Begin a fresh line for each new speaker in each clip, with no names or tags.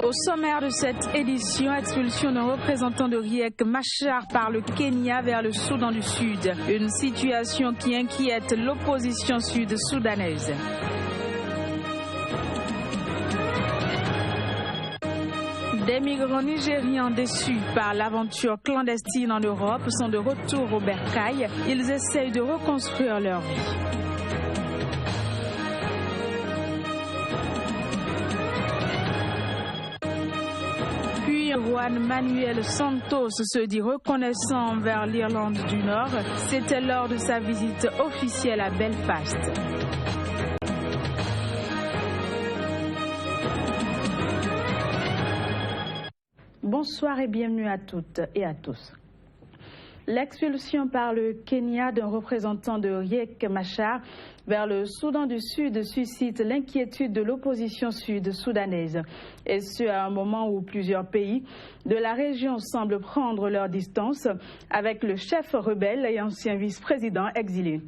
Au sommaire de cette édition, expulsion d'un représentant de Riek Machar par le Kenya vers le Soudan du Sud. Une situation qui inquiète l'opposition sud-soudanaise. Des migrants nigérians déçus par l'aventure clandestine en Europe sont de retour au bercail. Ils essayent de reconstruire leur vie. Juan Manuel Santos se dit reconnaissant envers l'Irlande du Nord. C'était lors de sa visite officielle à Belfast. Bonsoir et bienvenue à toutes et à tous. L'expulsion par le Kenya d'un représentant de Riek Machar vers le Soudan du Sud suscite l'inquiétude de l'opposition sud-soudanaise. Et ce, à un moment où plusieurs pays de la région semblent prendre leur distance avec le chef rebelle et ancien vice-président exilé.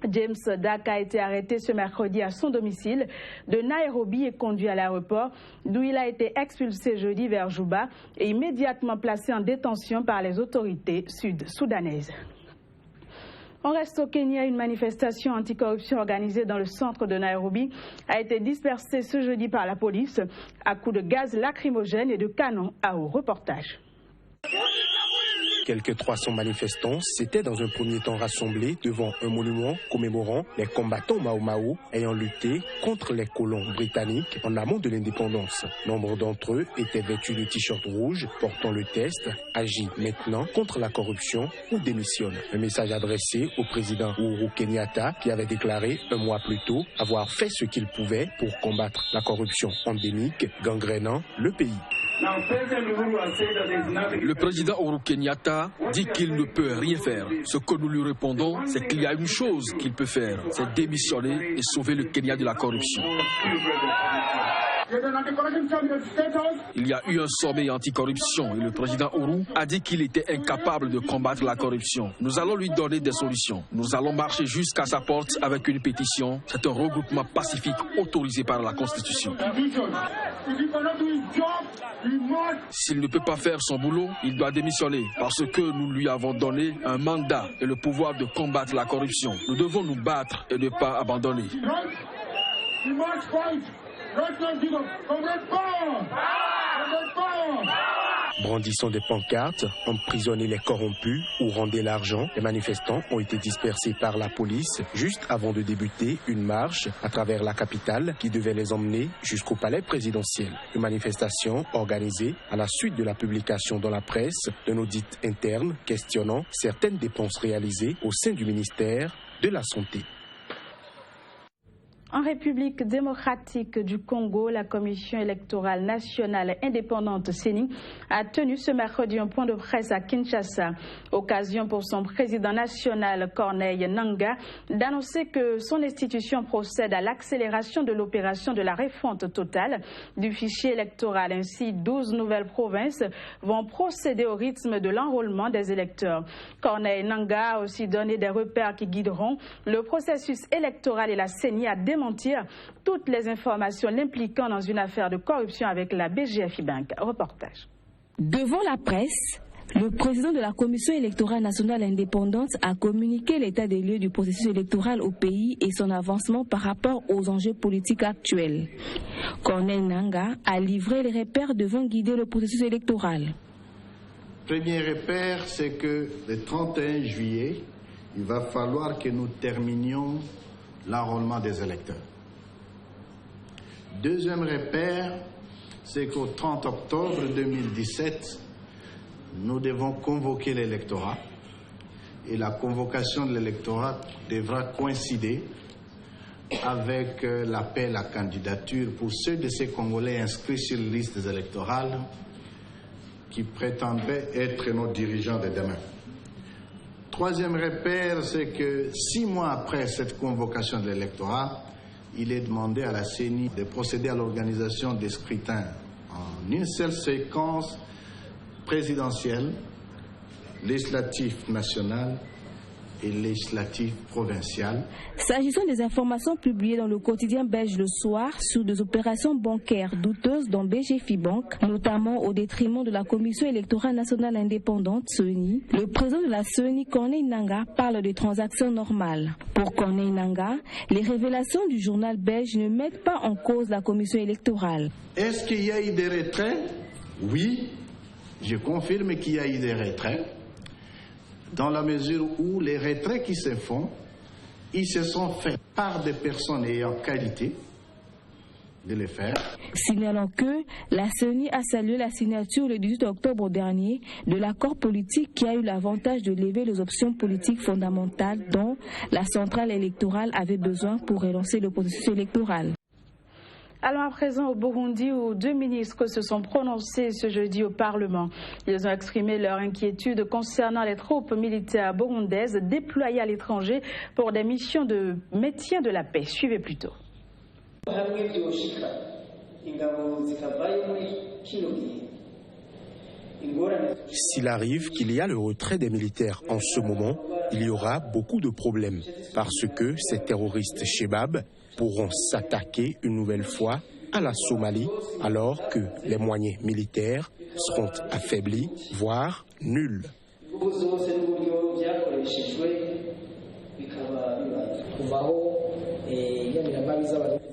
James Dak a été arrêté ce mercredi à son domicile de Nairobi et conduit à l'aéroport, d'où il a été expulsé jeudi vers Juba et immédiatement placé en détention par les autorités sud-soudanaises. On reste au Kenya. Une manifestation anticorruption organisée dans le centre de Nairobi a été dispersée ce jeudi par la police à coups de gaz lacrymogène et de canons à eau. Reportage.
Quelques 300 manifestants s'étaient dans un premier temps rassemblés devant un monument commémorant les combattants Mau-Mau ayant lutté contre les colons britanniques en amont de l'indépendance. Nombre d'entre eux étaient vêtus de t-shirts rouges portant le texte « Agis maintenant contre la corruption ou démissionne ». Un message adressé au président Uhuru Kenyatta qui avait déclaré un mois plus tôt avoir fait ce qu'il pouvait pour combattre la corruption endémique gangrénant le pays.
Le président Uhuru Kenyatta dit qu'il ne peut rien faire. Ce que nous lui répondons, c'est qu'il y a une chose qu'il peut faire, c'est démissionner et sauver le Kenya de la corruption. Il y a eu un sommet anticorruption et le président Uhuru a dit qu'il était incapable de combattre la corruption. Nous allons lui donner des solutions. Nous allons marcher jusqu'à sa porte avec une pétition. C'est un regroupement pacifique autorisé par la Constitution. S'il ne peut pas faire son boulot, il doit démissionner parce que nous lui avons donné un mandat et le pouvoir de combattre la corruption. Nous devons nous battre et ne pas abandonner.
Brandissant des pancartes, emprisonner les corrompus ou rendre l'argent, les manifestants ont été dispersés par la police juste avant de débuter une marche à travers la capitale qui devait les emmener jusqu'au palais présidentiel. Une manifestation organisée à la suite de la publication dans la presse d'un audit interne questionnant certaines dépenses réalisées au sein du ministère de la Santé.
En République démocratique du Congo, la Commission électorale nationale indépendante CENI a tenu ce mercredi un point de presse à Kinshasa. Occasion pour son président national Corneille Nangaa d'annoncer que son institution procède à l'accélération de l'opération de la refonte totale du fichier électoral. Ainsi, 12 nouvelles provinces vont procéder au rythme de l'enrôlement des électeurs. Corneille Nangaa a aussi donné des repères qui guideront le processus électoral et la CENI a démontré toutes les informations l'impliquant dans une affaire de corruption avec la BGFI Bank. Reportage.
Devant la presse, le président de la Commission électorale nationale indépendante a communiqué l'état des lieux du processus électoral au pays et son avancement par rapport aux enjeux politiques actuels. Corneille Nangaa a livré les repères devant guider le processus électoral.
Premier repère, c'est que le 31 juillet, il va falloir que nous terminions l'enrôlement des électeurs. Deuxième repère, c'est qu'au 30 octobre 2017, nous devons convoquer l'électorat et la convocation de l'électorat devra coïncider avec l'appel à candidature pour ceux de ces Congolais inscrits sur les listes électorales qui prétendraient être nos dirigeants de demain. Troisième repère, c'est que 6 mois après cette convocation de l'électorat, il est demandé à la CENI de procéder à l'organisation des scrutins en une seule séquence présidentielle, législative nationale et législatives provinciales.
S'agissant des informations publiées dans le quotidien belge le soir sur des opérations bancaires douteuses dans BGFIBank, notamment au détriment de la Commission électorale nationale indépendante, CENI, le président de la CENI, Corneille Nangaa, parle de transactions normales. Pour Corneille Nangaa, les révélations du journal belge ne mettent pas en cause la Commission électorale.
Est-ce qu'il y a eu des retraits? Oui, je confirme qu'il y a eu des retraits. Dans la mesure où les retraits qui se font, ils se sont faits par des personnes ayant qualité de les faire.
Signalant que la CENI a salué la signature le 18 octobre dernier de l'accord politique qui a eu l'avantage de lever les options politiques fondamentales dont la centrale électorale avait besoin pour relancer le processus électoral.
Allons à présent au Burundi où 2 ministres se sont prononcés ce jeudi au Parlement. Ils ont exprimé leur inquiétude concernant les troupes militaires burundaises déployées à l'étranger pour des missions de maintien de la paix. Suivez plutôt.
S'il arrive qu'il y a le retrait des militaires en ce moment, il y aura beaucoup de problèmes parce que ces terroristes Shebab pourront s'attaquer une nouvelle fois à la Somalie alors que les moyens militaires seront affaiblis, voire nuls.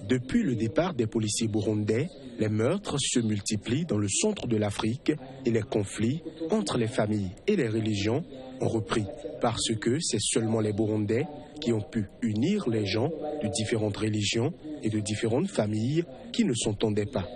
Depuis le départ des policiers burundais, les meurtres se multiplient dans le centre de l'Afrique et les conflits entre les familles et les religions ont repris parce que c'est seulement les Burundais qui ont pu unir les gens de différentes religions et de différentes familles qui ne s'entendaient pas.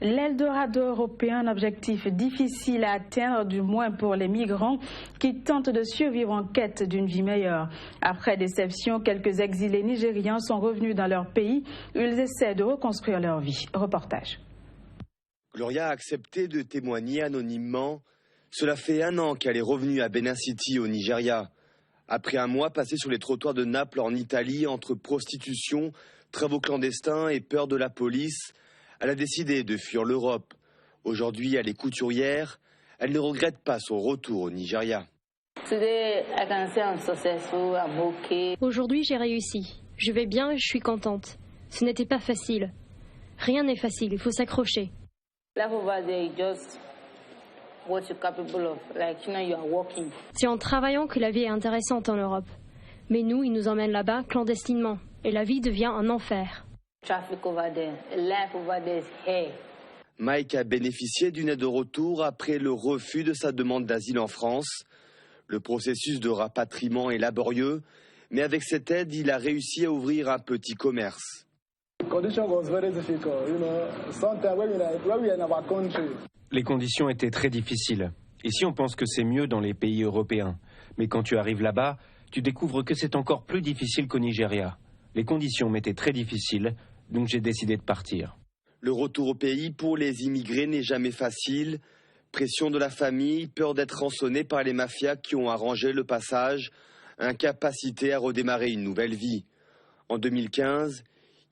L'Eldorado européen, un objectif difficile à atteindre, du moins pour les migrants qui tentent de survivre en quête d'une vie meilleure. Après déception, quelques exilés nigérians sont revenus dans leur pays. Ils essaient de reconstruire leur vie. Reportage.
Gloria a accepté de témoigner anonymement. Cela fait 1 an qu'elle est revenue à Benin City, au Nigeria. Après un mois passé sur les trottoirs de Naples, en Italie, entre prostitution, travaux clandestins et peur de la police, elle a décidé de fuir l'Europe. Aujourd'hui, elle est couturière. Elle ne regrette pas son retour au Nigeria.
Aujourd'hui, j'ai réussi. Je vais bien et je suis contente. Ce n'était pas facile. Rien n'est facile, il faut s'accrocher. C'est en travaillant que la vie est intéressante en Europe. Mais nous, ils nous emmènent là-bas clandestinement. Et la vie devient un enfer.
Mike a bénéficié d'une aide de retour après le refus de sa demande d'asile en France. Le processus de rapatriement est laborieux, mais avec cette aide, il a réussi à ouvrir un petit commerce.
Les conditions étaient très difficiles. Ici, on pense que c'est mieux dans les pays européens. Mais quand tu arrives là-bas, tu découvres que c'est encore plus difficile qu'au Nigeria. Les conditions m'étaient très difficiles, donc j'ai décidé de partir.
Le retour au pays pour les immigrés n'est jamais facile. Pression de la famille, peur d'être rançonné par les mafias qui ont arrangé le passage, incapacité à redémarrer une nouvelle vie. En 2015,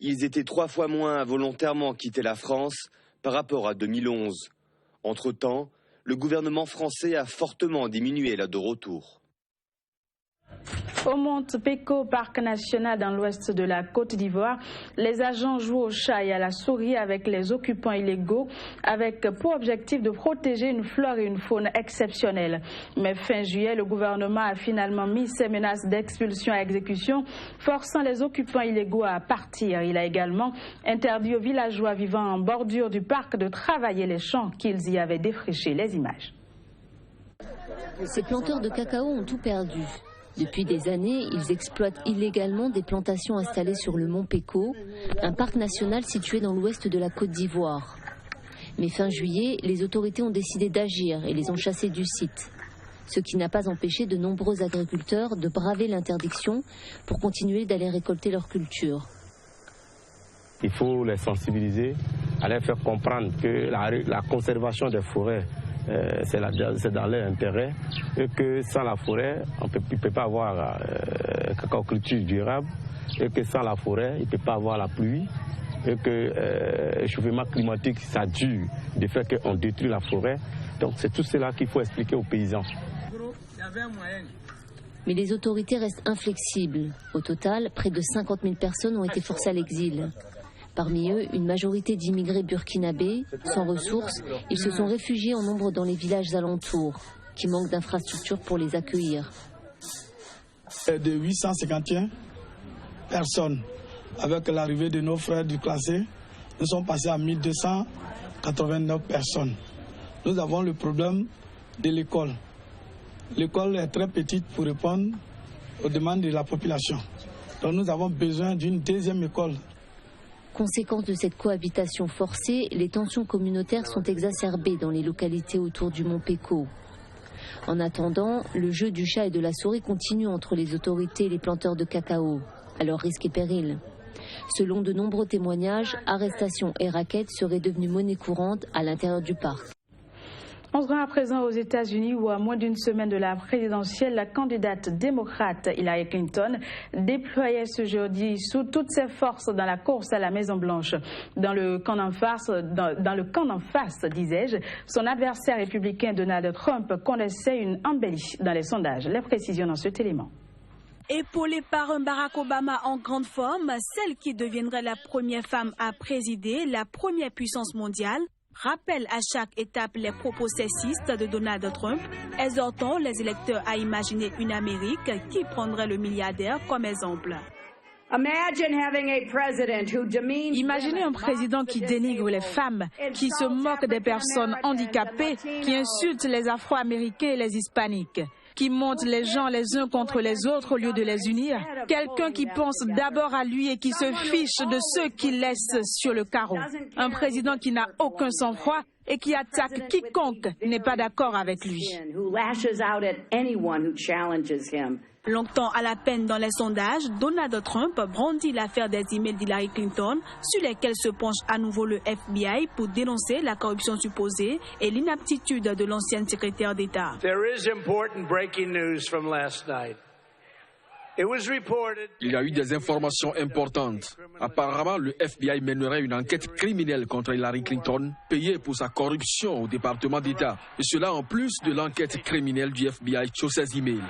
ils étaient 3 fois moins à volontairement quitter la France par rapport à 2011. Entre-temps, le gouvernement français a fortement diminué l'aide de retour.
Au Monte Peko, parc national dans l'ouest de la Côte d'Ivoire, les agents jouent au chat et à la souris avec les occupants illégaux, avec pour objectif de protéger une flore et une faune exceptionnelles. Mais fin juillet, le gouvernement a finalement mis ses menaces d'expulsion à exécution, forçant les occupants illégaux à partir. Il a également interdit aux villageois vivant en bordure du parc de travailler les champs qu'ils y avaient défrichés. Les images.
Ces planteurs de cacao ont tout perdu. Depuis des années, ils exploitent illégalement des plantations installées sur le mont Peko, un parc national situé dans l'ouest de la Côte d'Ivoire. Mais fin juillet, les autorités ont décidé d'agir et les ont chassés du site. Ce qui n'a pas empêché de nombreux agriculteurs de braver l'interdiction pour continuer d'aller récolter leur culture.
Il faut les sensibiliser, à les faire comprendre que la conservation des forêts, c'est dans leur intérêt, et que sans la forêt, on ne peut pas avoir cacaoculture durable, et que sans la forêt, il ne peut pas avoir la pluie, et que le réchauffement climatique, ça dure du fait qu'on détruit la forêt. Donc c'est tout cela qu'il faut expliquer aux paysans.
Mais les autorités restent inflexibles. Au total, près de 50 000 personnes ont été forcées à l'exil. Parmi eux, une majorité d'immigrés burkinabés, sans ressources, ils se sont réfugiés en nombre dans les villages alentours, qui manquent d'infrastructures pour les accueillir.
De 851 personnes, avec l'arrivée de nos frères du classé, nous sommes passés à 1289 personnes. Nous avons le problème de l'école. L'école est très petite pour répondre aux demandes de la population. Donc nous avons besoin d'une deuxième école.
Conséquence de cette cohabitation forcée, les tensions communautaires sont exacerbées dans les localités autour du mont Peko. En attendant, le jeu du chat et de la souris continue entre les autorités et les planteurs de cacao, à leur risque et péril. Selon de nombreux témoignages, arrestations et raquettes seraient devenues monnaie courante à l'intérieur du parc.
On se rend à présent aux États-Unis où, à moins d'une semaine de la présidentielle, la candidate démocrate Hillary Clinton déployait ce jeudi sous toutes ses forces dans la course à la Maison-Blanche. Dans le camp d'en face, disais-je, son adversaire républicain Donald Trump connaissait une embellie dans les sondages. Les précisions dans cet élément.
Épaulée par un Barack Obama en grande forme, celle qui deviendrait la première femme à présider la première puissance mondiale, rappelle à chaque étape les propos sexistes de Donald Trump, exhortant les électeurs à imaginer une Amérique qui prendrait le milliardaire comme exemple.
Imaginez un président qui dénigre les femmes, qui se moque des personnes handicapées, qui insulte les Afro-Américains et les Hispaniques, qui monte les gens les uns contre les autres au lieu de les unir. Quelqu'un qui pense d'abord à lui et qui se fiche de ceux qu'il laisse sur le carreau. Un président qui n'a aucun sang-froid et qui attaque quiconque n'est pas d'accord avec lui.
Longtemps à la peine dans les sondages, Donald Trump brandit l'affaire des emails d'Hillary Clinton, sur lesquels se penche à nouveau le FBI pour dénoncer la corruption supposée et l'inaptitude de l'ancienne secrétaire d'État.
Il y a eu des informations importantes. Apparemment, le FBI mènerait une enquête criminelle contre Hillary Clinton, payée pour sa corruption au département d'État. Et cela en plus de l'enquête criminelle du FBI sur ses emails.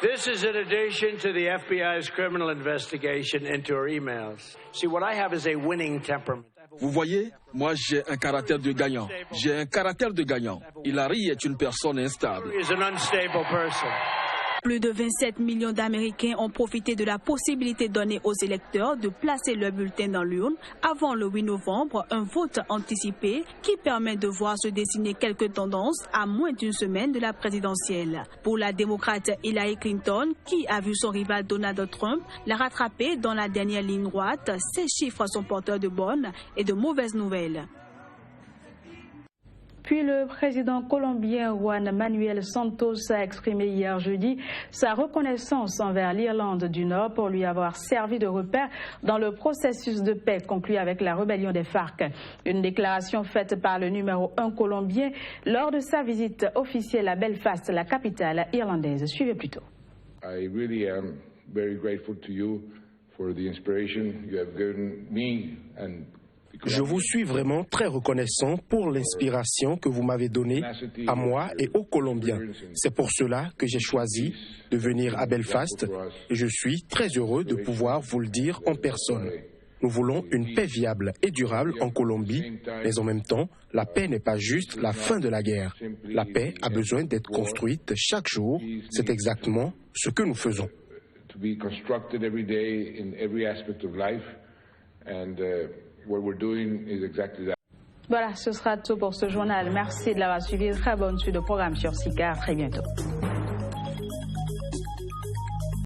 This is in addition to the FBI's criminal investigation into her emails. See, what I have is a winning temperament.
Vous voyez, moi j'ai un caractère de gagnant. J'ai un caractère de gagnant. Hillary est une personne instable.
She is an unstable person.
Plus de 27 millions d'Américains ont profité de la possibilité donnée aux électeurs de placer leur bulletin dans l'urne avant le 8 novembre, un vote anticipé qui permet de voir se dessiner quelques tendances à moins d'une semaine de la présidentielle. Pour la démocrate Hillary Clinton, qui a vu son rival Donald Trump la rattraper dans la dernière ligne droite, ces chiffres sont porteurs de bonnes et de mauvaises nouvelles.
Puis le président colombien Juan Manuel Santos a exprimé hier jeudi sa reconnaissance envers l'Irlande du Nord pour lui avoir servi de repère dans le processus de paix conclu avec la rébellion des FARC. Une déclaration faite par le numéro 1 colombien lors de sa visite officielle à Belfast, la capitale irlandaise. Suivez plutôt.
I really am very grateful to you for the inspiration you have given me and
je vous suis vraiment très reconnaissant pour l'inspiration que vous m'avez donnée à moi et aux Colombiens. C'est pour cela que j'ai choisi de venir à Belfast et je suis très heureux de pouvoir vous le dire en personne. Nous voulons une paix viable et durable en Colombie, mais en même temps, la paix n'est pas juste la fin de la guerre. La paix a besoin d'être construite chaque jour. C'est exactement ce que nous faisons.
Voilà, ce sera tout pour ce journal. Merci de l'avoir suivi. Très bonne suite de programme sur SICA. À très bientôt.